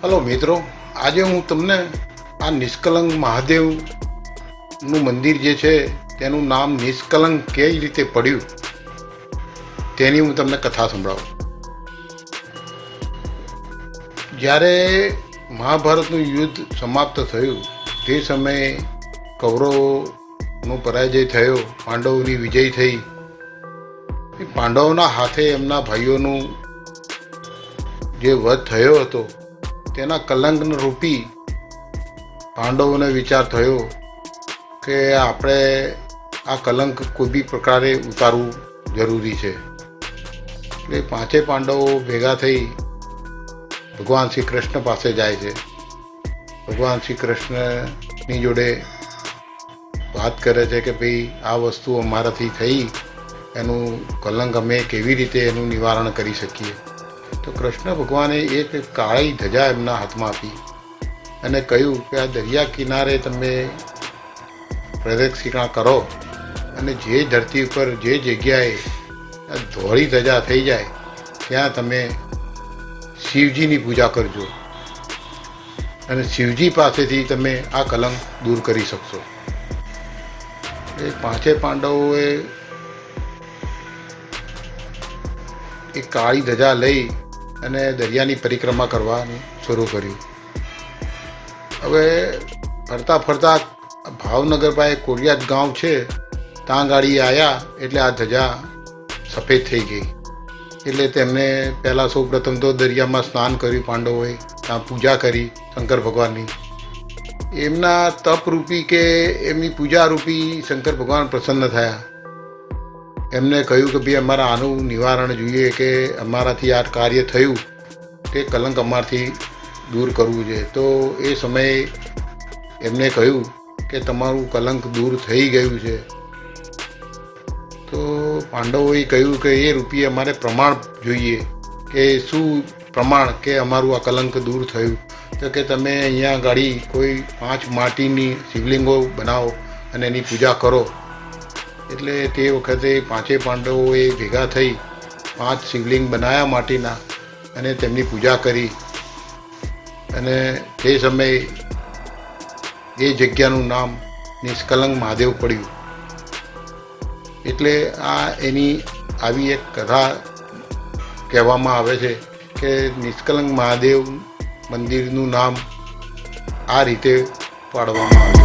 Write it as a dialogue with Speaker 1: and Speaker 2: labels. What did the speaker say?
Speaker 1: Hello મિત્રો, આજે હું તમને આ નિષ્કલંક મહાદેવનું મંદિર જે છે તેનું નામ નિષ્કલંક કઈ રીતે પડ્યું તેની હું તમને કથા સંભળાવું. જ્યારે મહાભારતનું યુદ્ધ સમાપ્ત થયું તે સમયે કૌરવોનો પરાજય થયો, પાંડવોની વિજય થઈ. પાંડવોના હાથે એમના ભાઈઓનું જે વધ થયો હતો તેના કલંક રૂપી પાંડવોને વિચાર થયો કે આપણે આ કલંક કોઈ બી પ્રકારે ઉતારવું જરૂરી છે. એટલે પાંચે પાંડવો ભેગા થઈ ભગવાન શ્રી કૃષ્ણ પાસે જાય છે. ભગવાન શ્રી કૃષ્ણની જોડે વાત કરે છે કે ભાઈ આ વસ્તુ અમારાથી થઈ, એનું કલંક અમે કેવી રીતે એનું નિવારણ કરી શકીએ. તો કૃષ્ણ ભગવાને એક કાળી ધજા એમના હાથમાં આપી અને કહ્યું કે આ દરિયા કિનારે તમે પ્રદક્ષિણા કરો અને જે ધરતી ઉપર જે જગ્યાએ આ ધોળી ધજા થઈ જાય ત્યાં તમે શિવજીની પૂજા કરજો અને શિવજી પાસેથી તમે આ કલંક દૂર કરી શકશો. એ પાંચે પાંડવોએ એક કાળી ધજા લઈ અને દરિયાની પરિક્રમા કરવાનું શરૂ કર્યું. હવે ફરતા ફરતા ભાવનગર પાસે કોડિયાદ ગામ છે ત્યાં ગાડી આવ્યા એટલે આ ધજા સફેદ થઈ ગઈ. એટલે તેમને પહેલાં સૌ પ્રથમ તો દરિયામાં સ્નાન કર્યું પાંડવોએ, ત્યાં પૂજા કરી શંકર ભગવાનની. એમના તપરૂપી કે એમની પૂજારૂપી શંકર ભગવાન પ્રસન્ન થયા. એમને કહ્યું કે ભાઈ અમારા આનું નિવારણ જોઈએ, કે અમારાથી આ કાર્ય થયું તે કલંક અમારાથી દૂર કરવું છે. તો એ સમયે એમને કહ્યું કે તમારું કલંક દૂર થઈ ગયું છે. તો પાંડવોએ કહ્યું કે એ રૂપિયે અમારે પ્રમાણ જોઈએ, કે શું પ્રમાણ કે અમારું આ કલંક દૂર થયું. તો કે તમે અહીંયા ગાડી કોઈ 5 માટીની શિવલિંગો બનાવો અને એની પૂજા કરો. એટલે તે વખતે પાંચે પાંડવોએ ભેગા થઈ 5 શિવલિંગ બનાવ્યા માટીના અને તેમની પૂજા કરી. અને તે સમયે એ જગ્યાનું નામ નિષ્કલંક મહાદેવ પડ્યું. એટલે આ એની આવી એક કથા કહેવામાં આવે છે કે નિષ્કલંક મહાદેવ મંદિરનું નામ આ રીતે પાડવામાં આવે છે.